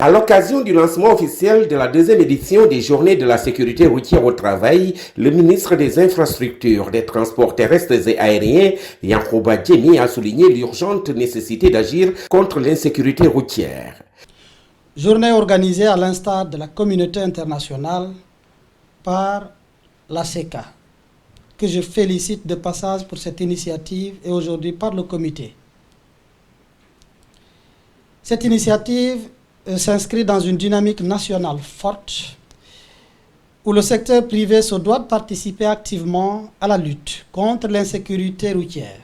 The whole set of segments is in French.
À l'occasion du lancement officiel de la deuxième édition des Journées de la sécurité routière au travail, le ministre des Infrastructures, des Transports terrestres et aériens, Yankhoba Diémé, a souligné l'urgente nécessité d'agir contre l'insécurité routière. Journée organisée à l'instar de la communauté internationale par la CECA, que je félicite de passage pour cette initiative et aujourd'hui par le comité. Cette initiative s'inscrit dans une dynamique nationale forte où le secteur privé se doit de participer activement à la lutte contre l'insécurité routière.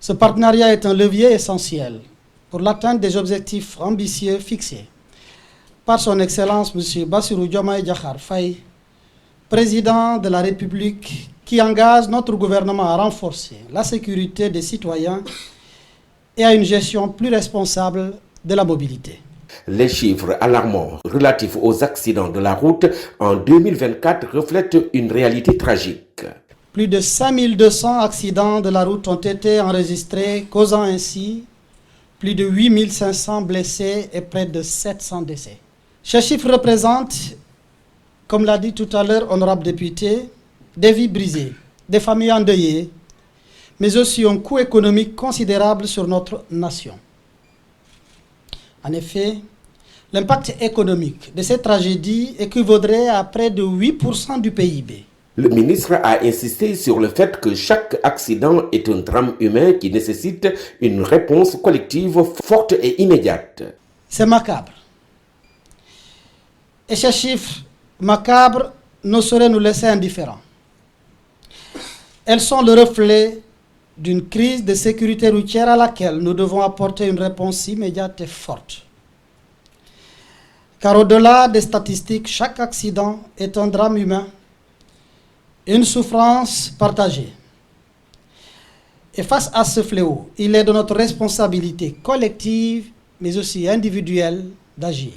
Ce partenariat est un levier essentiel pour l'atteinte des objectifs ambitieux fixés par son Excellence M. Bassirou Diomaye Diakhar Faye, président de la République, qui engage notre gouvernement à renforcer la sécurité des citoyens et à une gestion plus responsable de la mobilité. Les chiffres alarmants relatifs aux accidents de la route en 2024 reflètent une réalité tragique. Plus de 5200 accidents de la route ont été enregistrés, causant ainsi plus de 8500 blessés et près de 700 décès. Ces chiffres représentent, comme l'a dit tout à l'heure honorable député, des vies brisées, des familles endeuillées, mais aussi un coût économique considérable sur notre nation. En effet, l'impact économique de ces tragédies équivaudrait à près de 8% du PIB. Le ministre a insisté sur le fait que chaque accident est un drame humain qui nécessite une réponse collective forte et immédiate. C'est macabre. Et ces chiffres macabres ne sauraient nous laisser indifférents. Elles sont le reflet d'une crise de sécurité routière à laquelle nous devons apporter une réponse immédiate et forte. Car au-delà des statistiques, chaque accident est un drame humain, une souffrance partagée. Et face à ce fléau, il est de notre responsabilité collective, mais aussi individuelle, d'agir.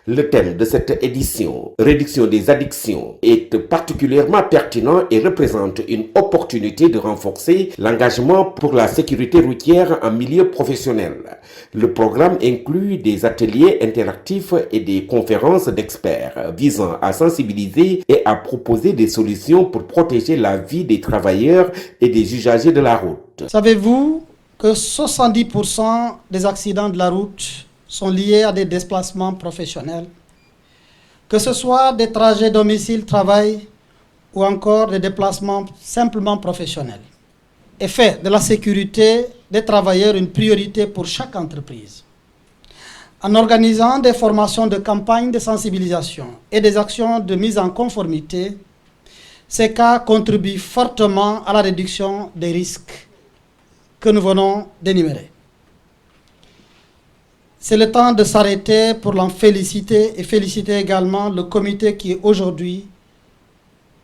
Le thème de cette édition, réduction des addictions, est particulièrement pertinent et représente une opportunité de renforcer l'engagement pour la sécurité routière en milieu professionnel. Le programme inclut des ateliers interactifs et des conférences d'experts visant à sensibiliser et à proposer des solutions pour protéger la vie des travailleurs et des usagers de la route. Savez-vous que 70% des accidents de la route sont liés à des déplacements professionnels, que ce soit des trajets domicile-travail ou encore des déplacements simplement professionnels, et fait de la sécurité des travailleurs une priorité pour chaque entreprise. En organisant des formations de campagne de sensibilisation et des actions de mise en conformité, ces cas contribuent fortement à la réduction des risques que nous venons d'énumérer. C'est le temps de s'arrêter pour l'en féliciter et féliciter également le comité qui aujourd'hui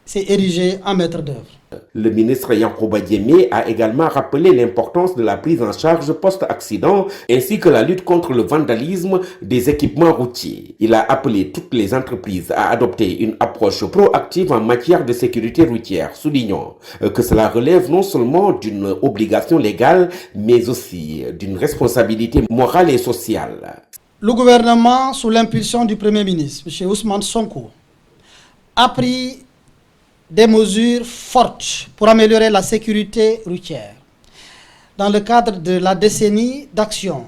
s'est érigé en maître d'œuvre. Le ministre Yankhoba Diémé a également rappelé l'importance de la prise en charge post-accident ainsi que la lutte contre le vandalisme des équipements routiers. Il a appelé toutes les entreprises à adopter une approche proactive en matière de sécurité routière, soulignant que cela relève non seulement d'une obligation légale, mais aussi d'une responsabilité morale et sociale. Le gouvernement, sous l'impulsion du Premier ministre, M. Ousmane Sonko, a pris des mesures fortes pour améliorer la sécurité routière. Dans le cadre de la décennie d'action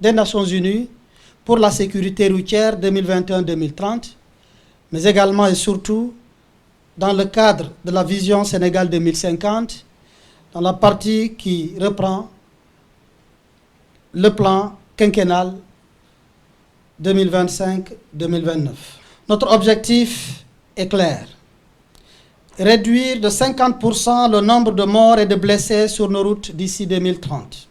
des Nations Unies pour la sécurité routière 2021-2030, mais également et surtout dans le cadre de la vision Sénégal 2050, dans la partie qui reprend le plan quinquennal 2025-2029. Notre objectif est clair: réduire de 50% le nombre de morts et de blessés sur nos routes d'ici 2030.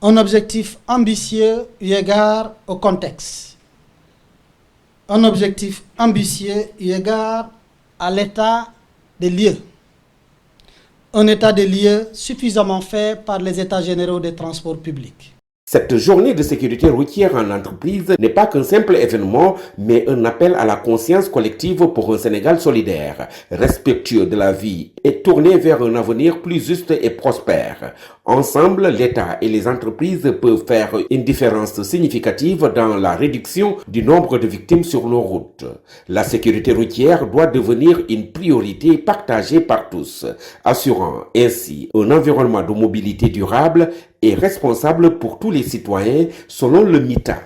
Un objectif ambitieux eu égard au contexte. Un objectif ambitieux eu égard à l'état des lieux. Un état des lieux suffisamment fait par les États généraux des transports publics. Cette journée de sécurité routière en entreprise n'est pas qu'un simple événement, mais un appel à la conscience collective pour un Sénégal solidaire, respectueux de la vie et tourné vers un avenir plus juste et prospère. Ensemble, l'État et les entreprises peuvent faire une différence significative dans la réduction du nombre de victimes sur nos routes. La sécurité routière doit devenir une priorité partagée par tous, assurant ainsi un environnement de mobilité durable et responsable pour tous les citoyens selon le MITA.